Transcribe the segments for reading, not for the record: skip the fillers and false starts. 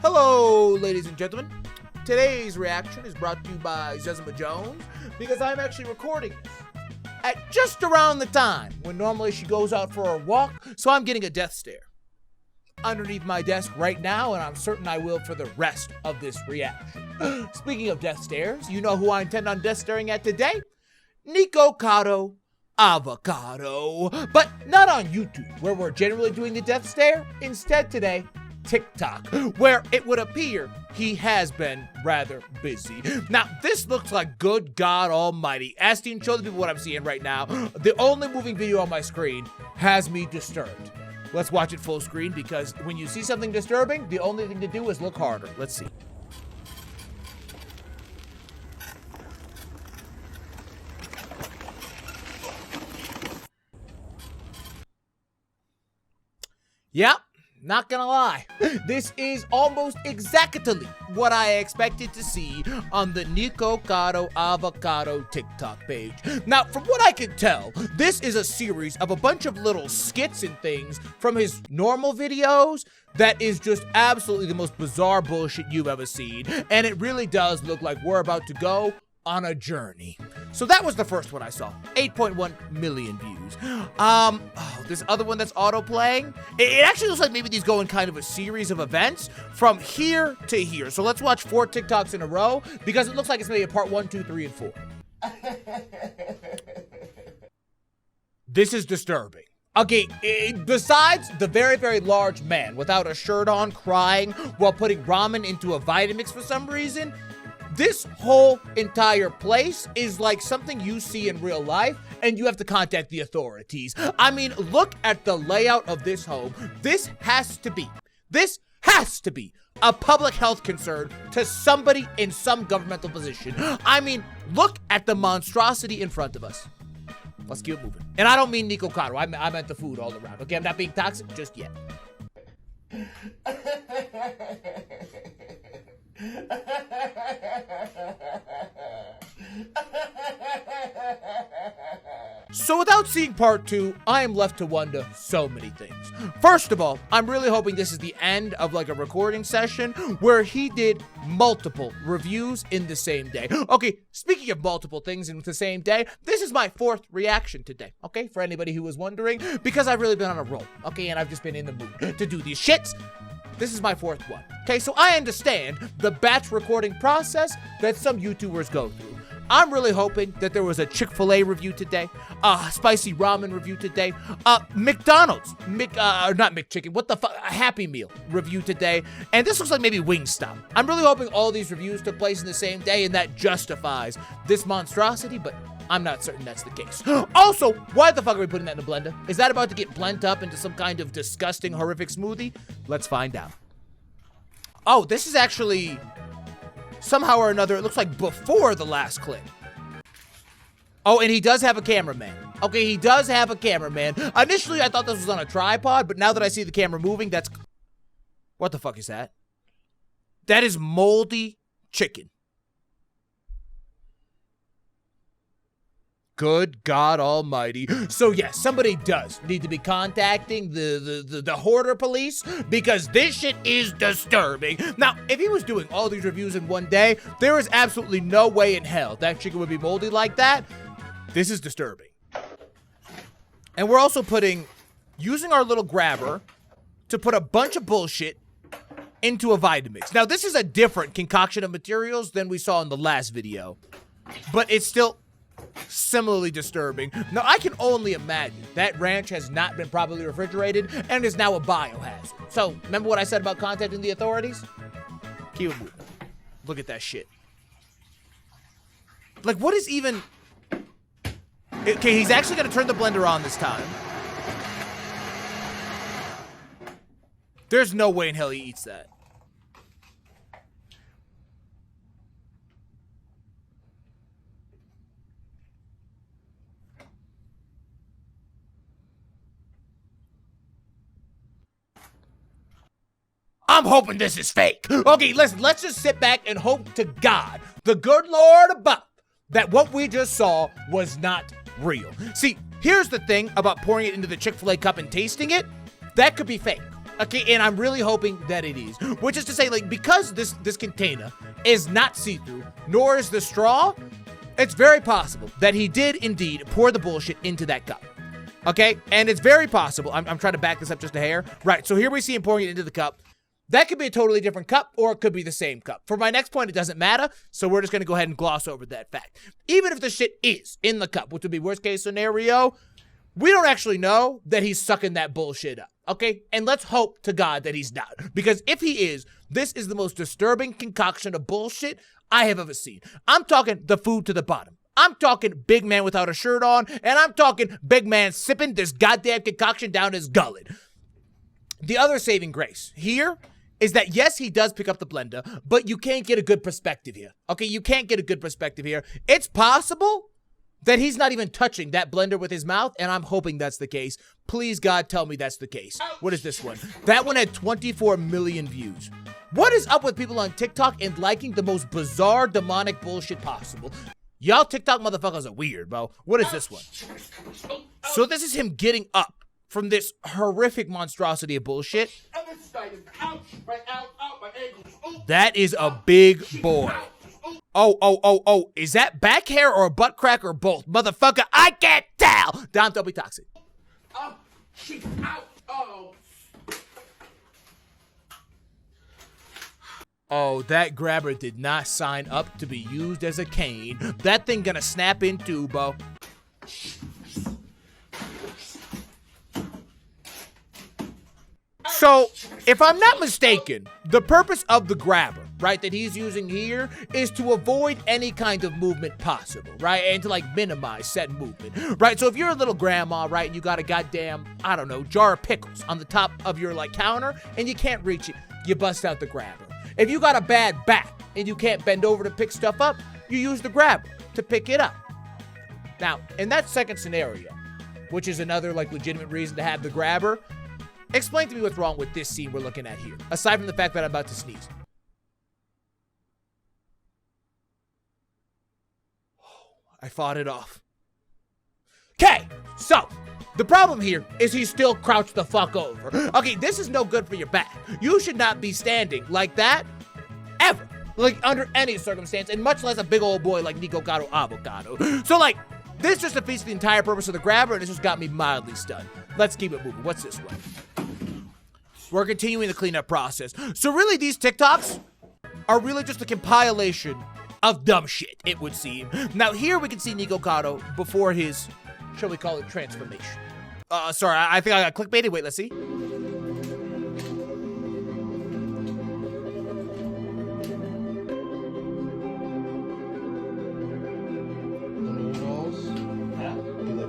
Hello, ladies and gentlemen. Today's reaction is brought to you by Zezima Jones because I'm actually recording this at just around the time when normally she goes out for a walk, so I'm getting a death stare underneath my desk right now, and I'm certain I will for the rest of this reaction. Speaking of death stares, you know who I intend on death staring at today? Nikocado Avocado. But not on YouTube, where we're generally doing the death stare. Instead today, TikTok, where it would appear he has been rather busy. Now, this looks like good God almighty. Asking, show the people what I'm seeing right now. The only moving video on my screen has me disturbed. Let's watch it full screen, because when you see something disturbing, the only thing to do is look harder. Let's see. Yep. Not gonna lie, this is almost exactly what I expected to see on the Nikocado Avocado TikTok page. Now, from what I can tell, this is a series of a bunch of little skits and things from his normal videos that is just absolutely the most bizarre bullshit you've ever seen, and it really does look like we're about to go on a journey. So that was the first one I saw. 8.1 million views. This other one that's auto-playing, it actually looks like maybe these go in kind of a series of events from here to here. So let's watch 4 TikToks in a row, because it looks like it's maybe a part 1, 2, 3, and 4. This is disturbing. Okay, besides the very, very large man without a shirt on crying while putting ramen into a Vitamix for some reason, this whole entire place is like something you see in real life and you have to contact the authorities. I mean, look at the layout of this home. This has to be a public health concern to somebody in some governmental position. I mean, look at the monstrosity in front of us. Let's keep it moving. And I don't mean Nikocado. I meant the food all around. Okay, I'm not being toxic just yet. So without seeing part 2, I am left to wonder so many things. First of all, I'm really hoping this is the end of like a recording session where he did multiple reviews in the same day. Okay, speaking of multiple things in the same day, this is my 4th reaction today, okay? For anybody who was wondering, because I've really been on a roll, okay? And I've just been in the mood to do these shits. This is my 4th one. Okay, so I understand the batch recording process that some YouTubers go through. I'm really hoping that there was a Chick-fil-A review today, a spicy ramen review today, McDonald's, not McChicken, what the fuck, a Happy Meal review today, and this looks like maybe Wingstop. I'm really hoping all these reviews took place in the same day and that justifies this monstrosity, but I'm not certain that's the case. Also, why the fuck are we putting that in a blender? Is that about to get blended up into some kind of disgusting, horrific smoothie? Let's find out. Oh, this is actually, somehow or another, it looks like before the last clip. Oh, and he does have a cameraman. Okay, he does have a cameraman. Initially, I thought this was on a tripod, but now that I see the camera moving, that's... What the fuck is that? That is moldy chicken. Good God almighty. So yes, somebody does need to be contacting the hoarder police, because this shit is disturbing. Now, if he was doing all these reviews in one day, there is absolutely no way in hell that chicken would be moldy like that. This is disturbing. And we're also using our little grabber to put a bunch of bullshit into a Vitamix. Now, this is a different concoction of materials than we saw in the last video, but it's still similarly disturbing. Now, I can only imagine that ranch has not been properly refrigerated and is now a biohazard. So, remember what I said about contacting the authorities? Keep it moving. Look at that shit. Like, what is even... Okay, he's actually going to turn the blender on this time. There's no way in hell he eats that. I'm hoping this is fake. Okay, listen, let's just sit back and hope to God, the good Lord above, that what we just saw was not real. See, here's the thing about pouring it into the Chick-fil-A cup and tasting it. That could be fake. Okay, and I'm really hoping that it is. Which is to say, like, because this container is not see-through, nor is the straw, it's very possible that he did indeed pour the bullshit into that cup. Okay, and it's very possible, I'm trying to back this up just a hair. Right, so here we see him pouring it into the cup. That could be a totally different cup, or it could be the same cup. For my next point, it doesn't matter, so we're just going to go ahead and gloss over that fact. Even if the shit is in the cup, which would be worst case scenario, we don't actually know that he's sucking that bullshit up, okay? And let's hope to God that he's not. Because if he is, this is the most disturbing concoction of bullshit I have ever seen. I'm talking the food to the bottom. I'm talking big man without a shirt on, and I'm talking big man sipping this goddamn concoction down his gullet. The other saving grace here is that, yes, he does pick up the blender, but you can't get a good perspective here. Okay, you can't get a good perspective here. It's possible that he's not even touching that blender with his mouth, and I'm hoping that's the case. Please, God, tell me that's the case. What is this one? That one had 24 million views. What is up with people on TikTok and liking the most bizarre, demonic bullshit possible? Y'all TikTok motherfuckers are weird, bro. What is this one? So this is him getting up from this horrific monstrosity of bullshit. That is a big boy. Oh, is that back hair or a butt crack or both? Motherfucker, I can't tell. Dom, don't be toxic. Oh, that grabber did not sign up to be used as a cane. That thing gonna snap in two, bro. So, if I'm not mistaken, the purpose of the grabber, right, that he's using here is to avoid any kind of movement possible, right, and to, like, minimize said movement, right? So if you're a little grandma, right, and you got a goddamn, I don't know, jar of pickles on the top of your, like, counter, and you can't reach it, you bust out the grabber. If you got a bad back and you can't bend over to pick stuff up, you use the grabber to pick it up. Now, in that second scenario, which is another, like, legitimate reason to have the grabber, explain to me what's wrong with this scene we're looking at here, aside from the fact that I'm about to sneeze. I fought it off. Okay, so the problem here is he's still crouched the fuck over. Okay, this is no good for your back. You should not be standing like that ever, like under any circumstance, and much less a big old boy like Nikocado Avocado. So, like, this just defeats the entire purpose of the grabber, and it just got me mildly stunned. Let's keep it moving. What's this one? We're continuing the cleanup process. So really, these TikToks are really just a compilation of dumb shit, it would seem. Now, here we can see Nikocado before his, shall we call it, transformation. Sorry, I think I got clickbaited. Wait, let's see.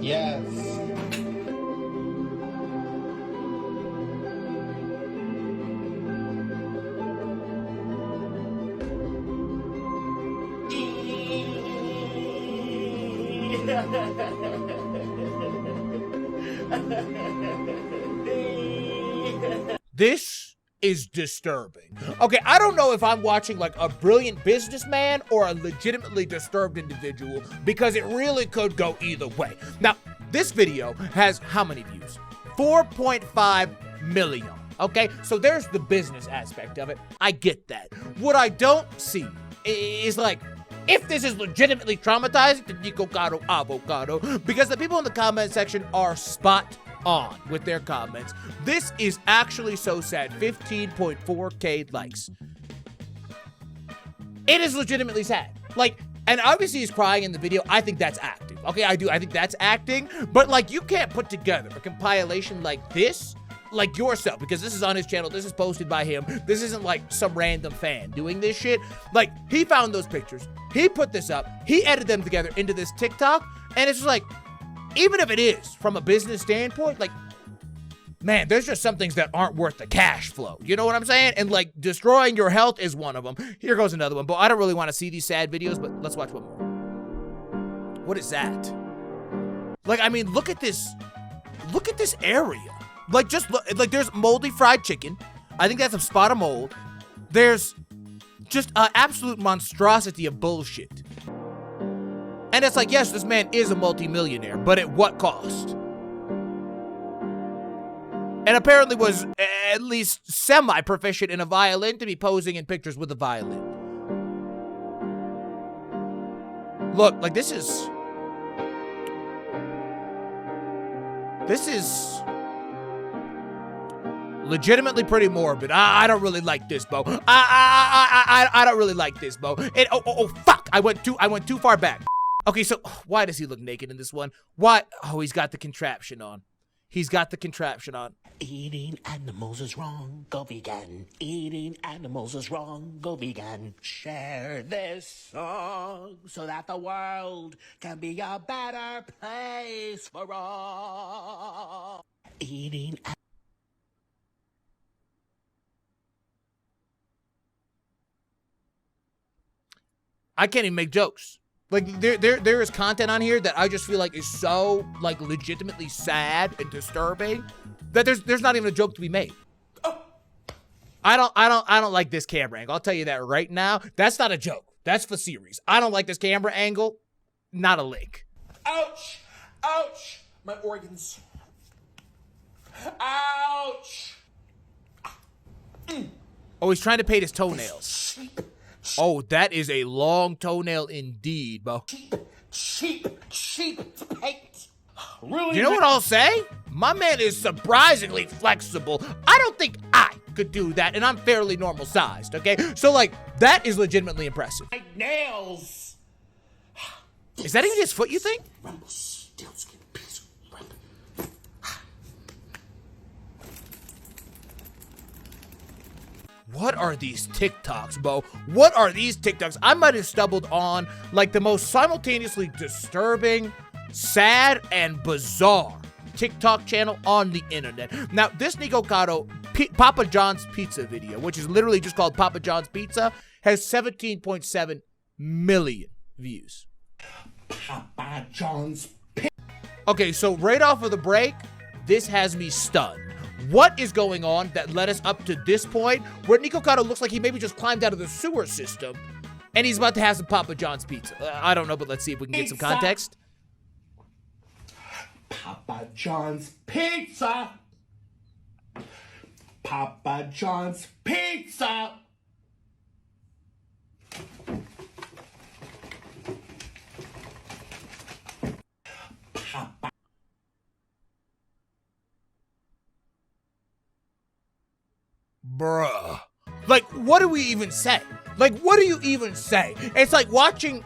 Yes. This is disturbing. Okay, I don't know if I'm watching like a brilliant businessman or a legitimately disturbed individual, because it really could go either way. Now, this video has how many views? 4.5 million. Okay, so there's the business aspect of it. I get that. What I don't see is, like, if this is legitimately traumatizing to Nikocado Avocado, because the people in the comment section are spot on with their comments. This is actually so sad. 15.4K likes. It is legitimately sad. Like, and obviously he's crying in the video. I think that's acting. Okay, I think that's acting. But, like, you can't put together a compilation like this, like, yourself, because this is on his channel. This is posted by him. This isn't like some random fan doing this shit. Like, he found those pictures. He put this up. He edited them together into this TikTok. And it's just like, even if it is from a business standpoint, like, man, there's just some things that aren't worth the cash flow. You know what I'm saying? And, like, destroying your health is one of them. Here goes another one. But I don't really want to see these sad videos, but let's watch one more. What is that? Like, I mean, look at this. Look at this area. Like, just look, like, there's moldy fried chicken. I think that's a spot of mold. There's just an absolute monstrosity of bullshit. And it's like, yes, this man is a multimillionaire, but at what cost? and apparently was at least semi-proficient in a violin to be posing in pictures with a violin. Look, like this is legitimately pretty morbid. I don't really like this, Bo. I don't really like this, Bo. Fuck! I went too far back. Okay, so why does he look naked in this one? Why? Oh, he's got the contraption on. He's got the contraption on. Eating animals is wrong, go vegan. Eating animals is wrong, go vegan. Share this song so that the world can be a better place for all. Eating I can't even make jokes. Like, there is content on here that I just feel like is so, like, legitimately sad and disturbing that there's not even a joke to be made. I don't like this camera angle. I'll tell you that right now. That's not a joke. That's for serious. I don't like this camera angle. Not a lick. Ouch! Ouch! My organs. Ouch! Oh, he's trying to paint his toenails. Oh, that is a long toenail indeed, Bo. Cheap paint. Really? You know what I'll say? My man is surprisingly flexible. I don't think I could do that, and I'm fairly normal sized, okay? So, like, that is legitimately impressive. My nails. Is that even his foot, you think? Rumpelstiltskin piece of rump. What are these TikToks, Bo? What are these TikToks? I might have stumbled on, like, the most simultaneously disturbing, sad, and bizarre TikTok channel on the internet. Now, this Nikocado Papa John's Pizza video, which is literally just called Papa John's Pizza, has 17.7 million views. Papa John's Okay, so right off of the break, this has me stunned. What is going on that led us up to this point where Nikocado looks like he maybe just climbed out of the sewer system and he's about to have some Papa John's pizza? I don't know, but let's see if we can get some context. Papa John's Pizza. Papa John's Pizza. Papa. Bruh. Like, what do we even say? Like, what do you even say? It's like watching,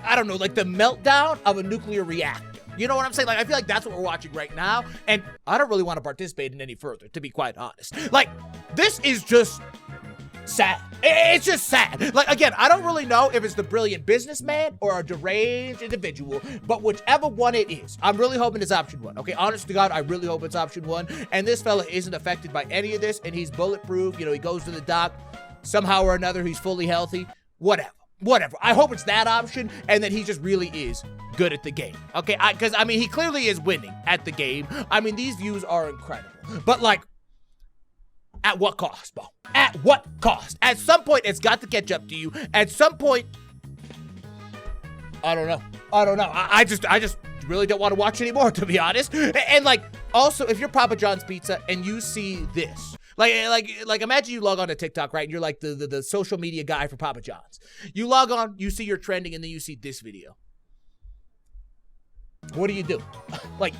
I don't know, like the meltdown of a nuclear reactor. You know what I'm saying? Like, I feel like that's what we're watching right now, and I don't really want to participate in any further, to be quite honest. Like, this is just sad. It's just sad. Like, again, I don't really know if it's the brilliant businessman or a deranged individual, but whichever one it is, I'm really hoping it's option one, okay? Honest to God, I really hope it's option one, and this fella isn't affected by any of this, and he's bulletproof. You know, he goes to the doc, somehow or another, he's fully healthy, whatever. I hope it's that option, and that he just really is good at the game, okay? Because, I mean, he clearly is winning at the game. I mean, these views are incredible, but, like, at what cost, Bo? At what cost? At some point, it's got to catch up to you. At some point, I don't know. I just really don't want to watch anymore, to be honest. And, like, also, if you're Papa John's Pizza and you see this, like imagine you log on to TikTok, right? And you're like the social media guy for Papa John's. You log on, you see your trending, and then you see this video. What do you do? Like,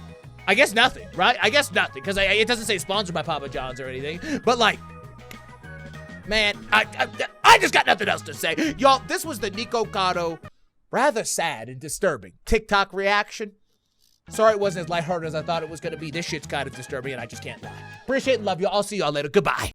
I guess nothing, right? I guess nothing, because it doesn't say sponsored by Papa John's or anything. But, like, man, I just got nothing else to say. Y'all, this was the Nikocado rather sad and disturbing TikTok reaction. Sorry it wasn't as lighthearted as I thought it was going to be. This shit's kind of disturbing, and I just can't lie. Appreciate and love you. I'll see y'all later. Goodbye.